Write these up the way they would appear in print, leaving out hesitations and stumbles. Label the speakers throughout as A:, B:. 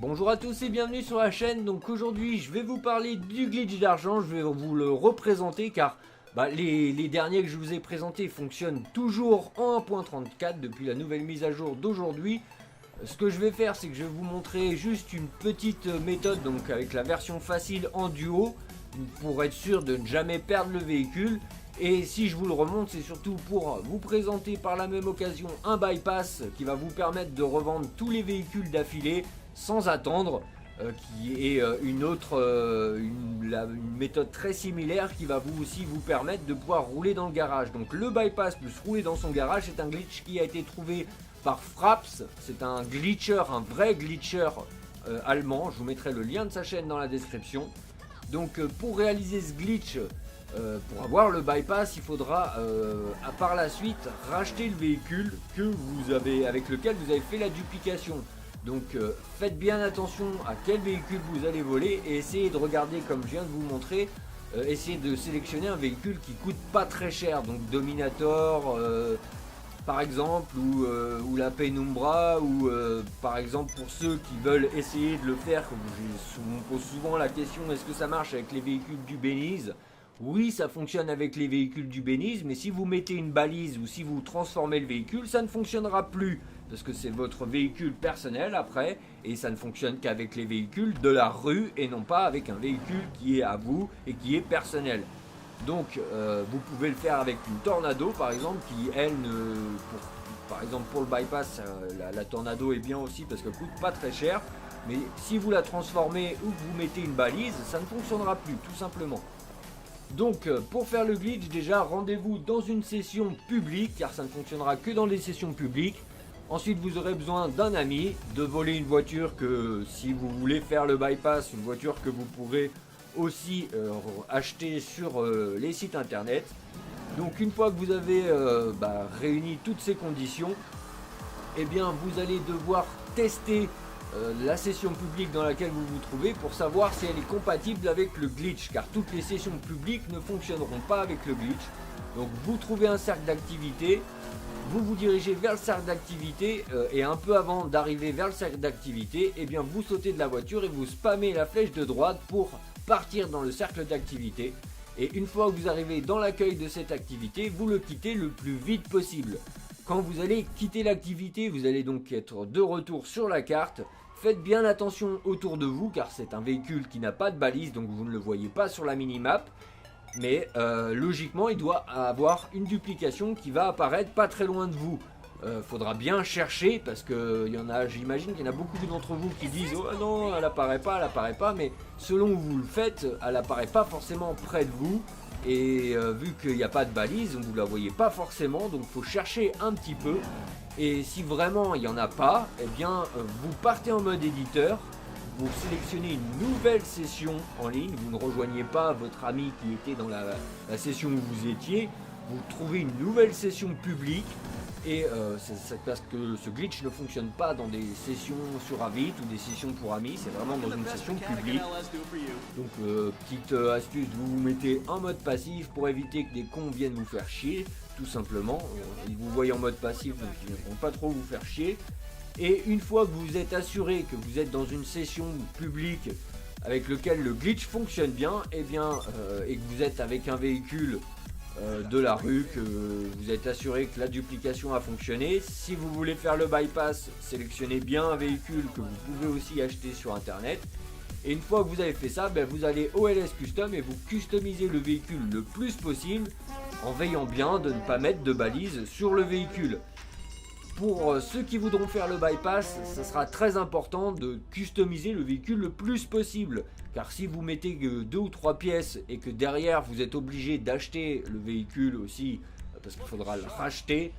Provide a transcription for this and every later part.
A: Bonjour à tous et bienvenue sur la chaîne. Donc aujourd'hui je vais vous parler du glitch d'argent, je vais vous le représenter car les derniers que je vous ai présentés fonctionnent toujours en 1.34 depuis la nouvelle mise à jour d'aujourd'hui. Ce que je vais faire, c'est que je vais vous montrer juste une petite méthode, donc avec la version facile en duo, pour être sûr de ne jamais perdre le véhicule. Et si je vous le remonte, c'est surtout pour vous présenter par la même occasion un bypass qui va vous permettre de revendre tous les véhicules d'affilée sans attendre, qui est une méthode très similaire qui va vous aussi vous permettre de pouvoir rouler dans le garage. Donc le bypass plus rouler dans son garage, c'est un glitch qui a été trouvé par Fraps. C'est un glitcher, un vrai glitcher allemand. Je vous mettrai le lien de sa chaîne dans la description. Donc pour réaliser ce glitch, pour avoir le bypass, il faudra par la suite racheter le véhicule avec lequel vous avez fait la duplication. Donc faites bien attention à quel véhicule vous allez voler et essayez de regarder comme je viens de vous montrer. Essayez de sélectionner un véhicule qui coûte pas très cher, donc Dominator par exemple, ou la Penumbra, ou par exemple pour ceux qui veulent essayer de le faire, on me pose souvent la question, est-ce que ça marche avec les véhicules du Beniz? Oui, ça fonctionne avec les véhicules du Beniz, mais si vous mettez une balise ou si vous transformez le véhicule, ça ne fonctionnera plus. Parce que c'est votre véhicule personnel après, et ça ne fonctionne qu'avec les véhicules de la rue, et non pas avec un véhicule qui est à vous et qui est personnel. Donc vous pouvez le faire avec une Tornado par exemple, qui elle par exemple pour le bypass, la Tornado est bien aussi parce qu'elle coûte pas très cher. Mais si vous la transformez ou que vous mettez une balise, ça ne fonctionnera plus tout simplement. Donc pour faire le glitch, déjà rendez-vous dans une session publique, car ça ne fonctionnera que dans les sessions publiques. Ensuite vous aurez besoin d'un ami, de voler une voiture que si vous voulez faire le bypass, une voiture que vous pourrez aussi acheter sur les sites internet. Donc une fois que vous avez réuni toutes ces conditions, eh bien vous allez devoir tester la session publique dans laquelle vous vous trouvez pour savoir si elle est compatible avec le glitch, car toutes les sessions publiques ne fonctionneront pas avec le glitch. Donc vous trouvez un cercle d'activité, vous vous dirigez vers le cercle d'activité et un peu avant d'arriver vers le cercle d'activité, eh bien vous sautez de la voiture et vous spammez la flèche de droite pour partir dans le cercle d'activité. Et une fois que vous arrivez dans l'accueil de cette activité, vous le quittez le plus vite possible. Quand vous allez quitter l'activité, vous allez donc être de retour sur la carte. Faites bien attention autour de vous car c'est un véhicule qui n'a pas de balise, donc vous ne le voyez pas sur la minimap. Mais logiquement il doit avoir une duplication qui va apparaître pas très loin de vous. Faudra bien chercher parce que j'imagine qu'il y en a beaucoup d'entre vous qui disent oh non elle apparaît pas, mais selon où vous le faites, elle apparaît pas forcément près de vous. Et vu qu'il n'y a pas de balise, vous la voyez pas forcément, donc faut chercher un petit peu. Et si vraiment il n'y en a pas, eh bien vous partez en mode éditeur. Vous sélectionnez une nouvelle session en ligne, vous ne rejoignez pas votre ami qui était dans la session où vous étiez, vous trouvez une nouvelle session publique et c'est parce que ce glitch ne fonctionne pas dans des sessions sur Avit ou des sessions pour amis, c'est vraiment dans une session publique. Donc petite astuce, vous vous mettez en mode passif pour éviter que des cons viennent vous faire chier, tout simplement. Ils vous voient en mode passif donc ils ne vont pas trop vous faire chier. Et une fois que vous êtes assuré que vous êtes dans une session publique avec lequel le glitch fonctionne bien, et que vous êtes avec un véhicule de la rue, que vous êtes assuré que la duplication a fonctionné, si vous voulez faire le bypass, sélectionnez bien un véhicule que vous pouvez aussi acheter sur internet. Et une fois que vous avez fait ça, vous allez au LS Custom et vous customisez le véhicule le plus possible en veillant bien de ne pas mettre de balise sur le véhicule. Pour ceux qui voudront faire le bypass, ça sera très important de customiser le véhicule le plus possible. Car si vous mettez que 2 ou 3 pièces et que derrière vous êtes obligé d'acheter le véhicule aussi, parce qu'il faudra le racheter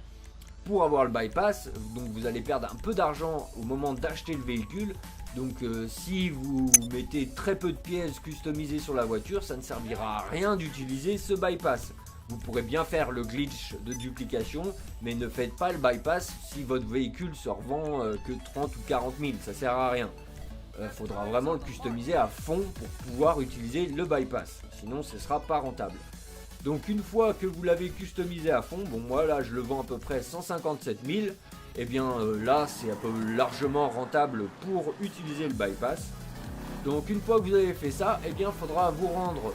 A: pour avoir le bypass, donc vous allez perdre un peu d'argent au moment d'acheter le véhicule. Donc si vous mettez très peu de pièces customisées sur la voiture, ça ne servira à rien d'utiliser ce bypass. Vous pourrez bien faire le glitch de duplication, mais ne faites pas le bypass si votre véhicule se revend que 30 ou 40 000, ça sert à rien. Faudra vraiment le customiser à fond pour pouvoir utiliser le bypass, sinon ce sera pas rentable. Donc une fois que vous l'avez customisé à fond, bon moi là je le vends à peu près 157 000, et bien là c'est un peu largement rentable pour utiliser le bypass. Donc une fois que vous avez fait ça, et bien il faudra vous rendre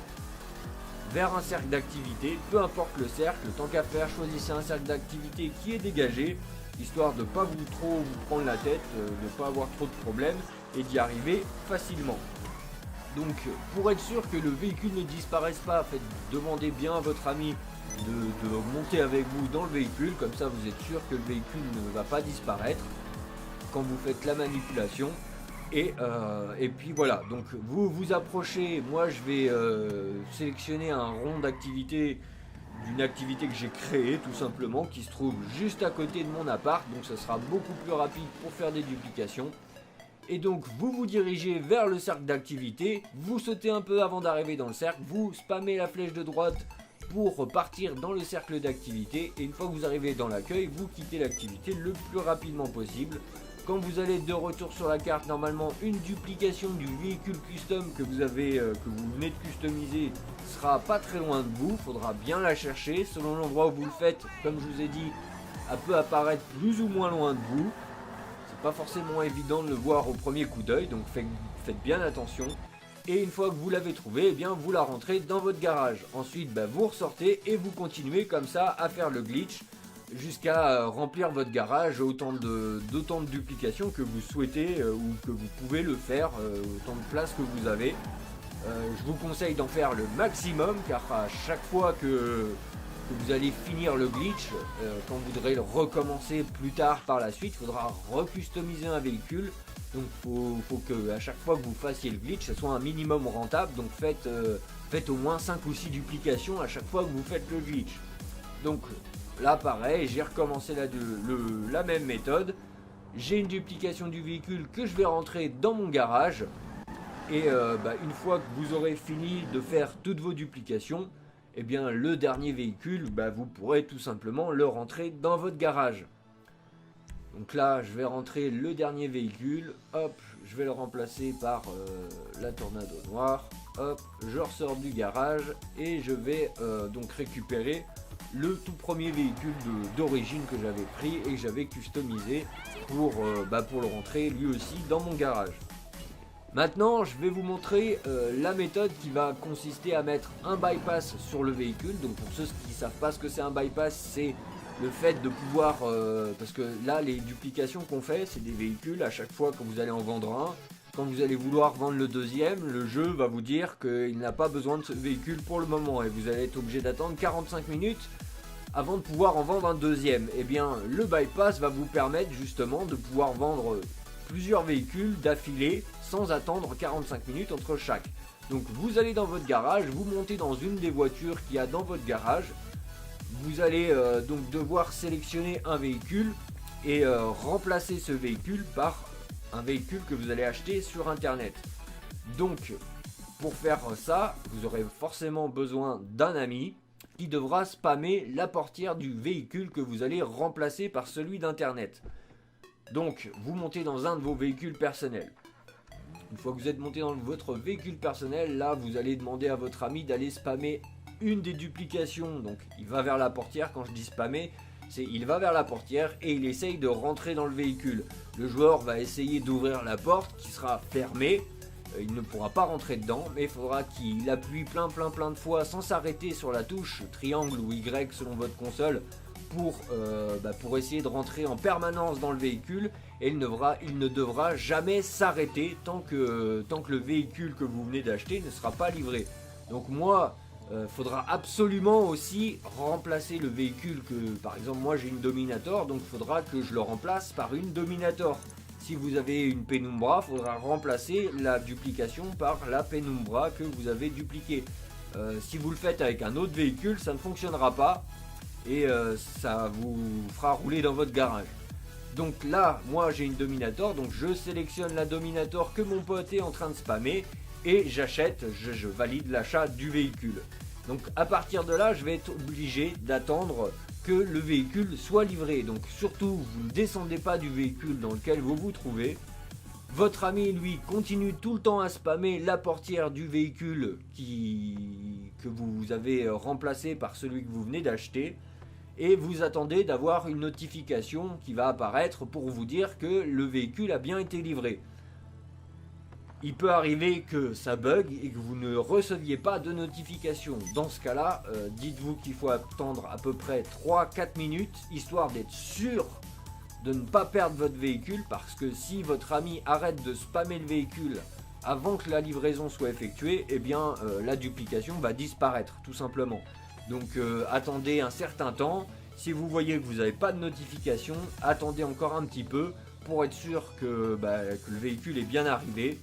A: vers un cercle d'activité, peu importe le cercle, tant qu'à faire, choisissez un cercle d'activité qui est dégagé, histoire de ne pas vous prendre la tête, de ne pas avoir trop de problèmes et d'y arriver facilement. Donc pour être sûr que le véhicule ne disparaisse pas, demandez bien à votre ami de monter avec vous dans le véhicule, comme ça vous êtes sûr que le véhicule ne va pas disparaître quand vous faites la manipulation. Et puis voilà, donc vous vous approchez, moi je vais sélectionner un rond d'activité d'une activité que j'ai créée tout simplement, qui se trouve juste à côté de mon appart, donc ça sera beaucoup plus rapide pour faire des duplications. Et donc vous vous dirigez vers le cercle d'activité, vous sautez un peu avant d'arriver dans le cercle, vous spammez la flèche de droite pour partir dans le cercle d'activité, et une fois que vous arrivez dans l'accueil, vous quittez l'activité le plus rapidement possible. Quand vous allez de retour sur la carte, normalement une duplication du véhicule custom que vous venez de customiser sera pas très loin de vous. Faudra bien la chercher. Selon l'endroit où vous le faites, comme je vous ai dit, elle peut apparaître plus ou moins loin de vous. C'est pas forcément évident de le voir au premier coup d'œil, donc faites bien attention. Et une fois que vous l'avez trouvé, eh bien vous la rentrez dans votre garage. Ensuite, vous ressortez et vous continuez comme ça à faire le glitch, jusqu'à remplir votre garage autant de duplications que vous souhaitez ou que vous pouvez le faire, autant de place que vous avez. Je vous conseille d'en faire le maximum, car à chaque fois que vous allez finir le glitch, quand vous devrez le recommencer plus tard par la suite, il faudra recustomiser un véhicule. Donc faut que à chaque fois que vous fassiez le glitch, ça soit un minimum rentable. Donc faites au moins 5 ou 6 duplications à chaque fois que vous faites le glitch. Donc là pareil, j'ai recommencé la même méthode. J'ai une duplication du véhicule que je vais rentrer dans mon garage. Et une fois que vous aurez fini de faire toutes vos duplications, et bien le dernier véhicule, vous pourrez tout simplement le rentrer dans votre garage. Donc là je vais rentrer le dernier véhicule, hop, je vais le remplacer par la Tornado noire, hop, je ressors du garage et je vais donc récupérer le tout premier véhicule d'origine que j'avais pris et que j'avais customisé pour le rentrer lui aussi dans mon garage. Maintenant je vais vous montrer la méthode qui va consister à mettre un bypass sur le véhicule. Donc pour ceux qui ne savent pas ce que c'est un bypass, c'est le fait de pouvoir, parce que là les duplications qu'on fait c'est des véhicules, à chaque fois que vous allez en vendre un, quand vous allez vouloir vendre le deuxième, le jeu va vous dire qu'il n'a pas besoin de ce véhicule pour le moment et vous allez être obligé d'attendre 45 minutes avant de pouvoir en vendre un deuxième. Et bien le bypass va vous permettre justement de pouvoir vendre plusieurs véhicules d'affilée sans attendre 45 minutes entre chaque. Donc vous allez dans votre garage, vous montez dans une des voitures qu'il y a dans votre garage, vous allez donc devoir sélectionner un véhicule et remplacer ce véhicule par un véhicule que vous allez acheter sur internet. Donc pour faire ça, vous aurez forcément besoin d'un ami qui devra spammer la portière du véhicule que vous allez remplacer par celui d'internet. Donc vous montez dans un de vos véhicules personnels. Une fois que vous êtes monté dans votre véhicule personnel, là vous allez demander à votre ami d'aller spammer une des duplications. Donc il va vers la portière. Quand je dis spammer, c'est il va vers la portière et il essaye de rentrer dans le véhicule. Le joueur va essayer d'ouvrir la porte qui sera fermée. Il ne pourra pas rentrer dedans, mais il faudra qu'il appuie plein de fois sans s'arrêter sur la touche triangle ou Y selon votre console pour essayer de rentrer en permanence dans le véhicule. Et il ne devra jamais s'arrêter tant que le véhicule que vous venez d'acheter ne sera pas livré. Donc moi, faudra absolument aussi remplacer le véhicule que, par exemple moi j'ai une Dominator, donc il faudra que je le remplace par une Dominator. Si vous avez une Penumbra, il faudra remplacer la duplication par la Penumbra que vous avez dupliquée. Si vous le faites avec un autre véhicule, ça ne fonctionnera pas et ça vous fera rouler dans votre garage. Donc là, moi j'ai une Dominator, donc je sélectionne la Dominator que mon pote est en train de spammer et j'achète, je valide l'achat du véhicule. Donc à partir de là, je vais être obligé d'attendre que le véhicule soit livré. Donc surtout, vous ne descendez pas du véhicule dans lequel vous vous trouvez. Votre ami, lui, continue tout le temps à spammer la portière du véhicule que vous avez remplacé par celui que vous venez d'acheter. et vous attendez d'avoir une notification qui va apparaître pour vous dire que le véhicule a bien été livré. Il peut arriver que ça bug et que vous ne receviez pas de notification. Dans ce cas-là, dites-vous qu'il faut attendre à peu près 3-4 minutes, histoire d'être sûr de ne pas perdre votre véhicule, parce que si votre ami arrête de spammer le véhicule avant que la livraison soit effectuée, eh bien la duplication va disparaître, tout simplement. Donc attendez un certain temps. Si vous voyez que vous n'avez pas de notification, attendez encore un petit peu pour être sûr que le véhicule est bien arrivé.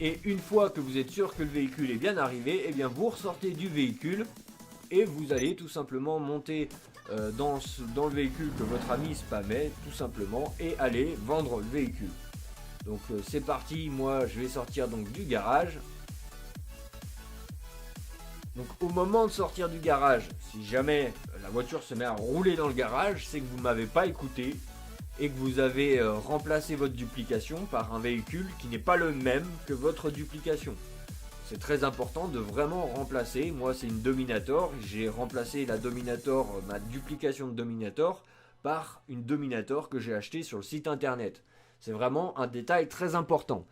A: Et une fois que vous êtes sûr que le véhicule est bien arrivé, eh bien vous ressortez du véhicule et vous allez tout simplement monter dans le véhicule que votre ami spammait, tout simplement, et aller vendre le véhicule. Donc c'est parti, moi je vais sortir donc du garage. Donc au moment de sortir du garage, si jamais la voiture se met à rouler dans le garage, c'est que vous ne m'avez pas écouté et que vous avez remplacé votre duplication par un véhicule qui n'est pas le même que votre duplication. C'est très important de vraiment remplacer. Moi c'est une Dominator, j'ai remplacé la Dominator, ma duplication de Dominator, par une Dominator que j'ai achetée sur le site internet. C'est vraiment un détail très important.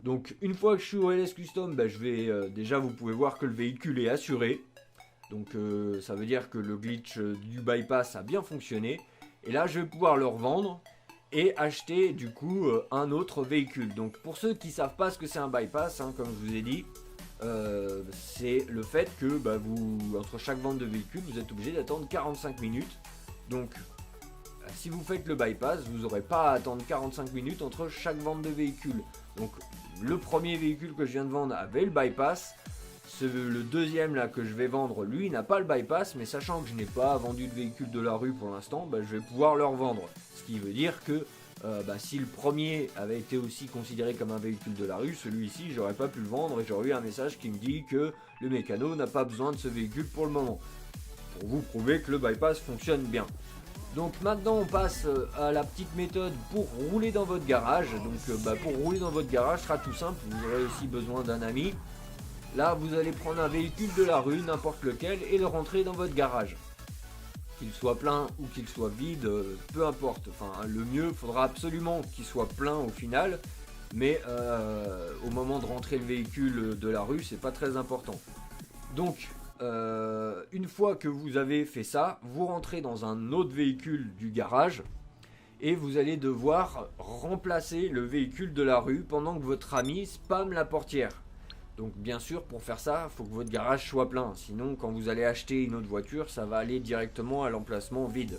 A: Donc une fois que je suis au LS Custom, je vais déjà, vous pouvez voir que le véhicule est assuré. Donc ça veut dire que le glitch du bypass a bien fonctionné. Et là je vais pouvoir le revendre et acheter du coup un autre véhicule. Donc pour ceux qui ne savent pas ce que c'est un bypass, comme je vous ai dit, c'est le fait que entre chaque vente de véhicule, vous êtes obligé d'attendre 45 minutes. Donc si vous faites le bypass, vous n'aurez pas à attendre 45 minutes entre chaque vente de véhicule. Donc le premier véhicule que je viens de vendre avait le bypass. Le deuxième là que je vais vendre, lui, n'a pas le bypass, mais sachant que je n'ai pas vendu de véhicule de la rue pour l'instant, je vais pouvoir le revendre. Ce qui veut dire que si le premier avait été aussi considéré comme un véhicule de la rue, celui-ci, j'aurais pas pu le vendre et j'aurais eu un message qui me dit que le mécano n'a pas besoin de ce véhicule pour le moment. Pour vous prouver que le bypass fonctionne bien. Donc maintenant on passe à la petite méthode pour rouler dans votre garage. Donc pour rouler dans votre garage, sera tout simple, vous aurez aussi besoin d'un ami. Là vous allez prendre un véhicule de la rue, n'importe lequel, et le rentrer dans votre garage. Qu'il soit plein ou qu'il soit vide, peu importe. Enfin le mieux, il faudra absolument qu'il soit plein au final. Mais au moment de rentrer le véhicule de la rue, c'est pas très important. Donc une fois que vous avez fait ça, vous rentrez dans un autre véhicule du garage et vous allez devoir remplacer le véhicule de la rue pendant que votre ami spamme la portière. Donc bien sûr, pour faire ça, il faut que votre garage soit plein. Sinon, quand vous allez acheter une autre voiture, ça va aller directement à l'emplacement vide.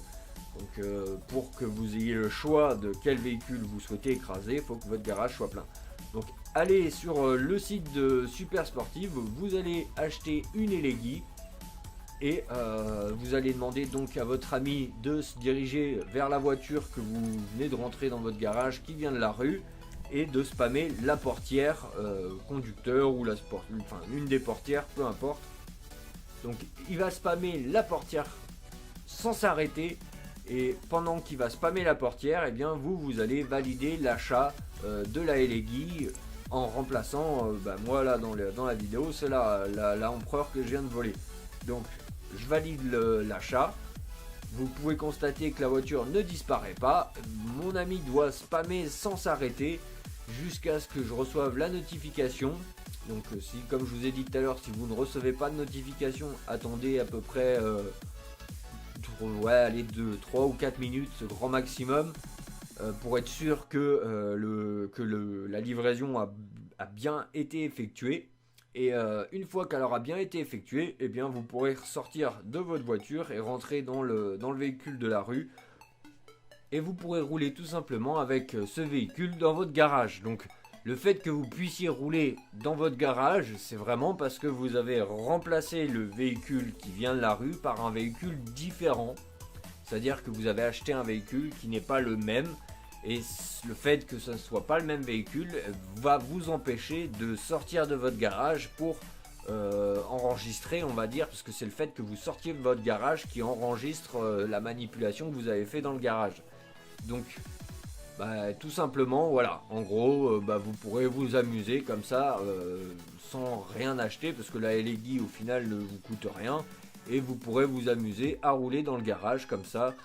A: Donc pour que vous ayez le choix de quel véhicule vous souhaitez écraser, il faut que votre garage soit plein. Donc allez sur le site de Super Sportive, vous allez acheter une Elegy et vous allez demander donc à votre ami de se diriger vers la voiture que vous venez de rentrer dans votre garage qui vient de la rue et de spammer la portière conducteur ou une des portières, peu importe. Donc il va spammer la portière sans s'arrêter et pendant qu'il va spammer la portière, eh bien vous allez valider l'achat de la Elegy en remplaçant, moi là dans la vidéo, c'est la Empereur que je viens de voler. Donc je valide l'achat. Vous pouvez constater que la voiture ne disparaît pas. Mon ami doit spammer sans s'arrêter jusqu'à ce que je reçoive la notification. Donc si, comme je vous ai dit tout à l'heure, si vous ne recevez pas de notification, attendez à peu près 3 ou 4 minutes, ce grand maximum, pour être sûr que la livraison a bien été effectuée. Et une fois qu'elle aura bien été effectuée, eh bien vous pourrez sortir de votre voiture et rentrer dans le véhicule de la rue. Et vous pourrez rouler tout simplement avec ce véhicule dans votre garage. Donc le fait que vous puissiez rouler dans votre garage, c'est vraiment parce que vous avez remplacé le véhicule qui vient de la rue par un véhicule différent. C'est-à-dire que vous avez acheté un véhicule qui n'est pas le même. Et le fait que ce ne soit pas le même véhicule va vous empêcher de sortir de votre garage pour enregistrer, on va dire, parce que c'est le fait que vous sortiez de votre garage qui enregistre la manipulation que vous avez fait dans le garage. Donc tout simplement, voilà, en gros vous pourrez vous amuser comme ça sans rien acheter, parce que la Elegy au final ne vous coûte rien et vous pourrez vous amuser à rouler dans le garage comme ça.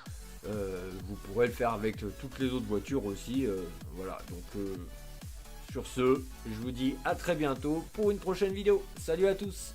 A: Vous pourrez le faire avec toutes les autres voitures aussi. Voilà, donc sur ce, je vous dis à très bientôt pour une prochaine vidéo. Salut à tous!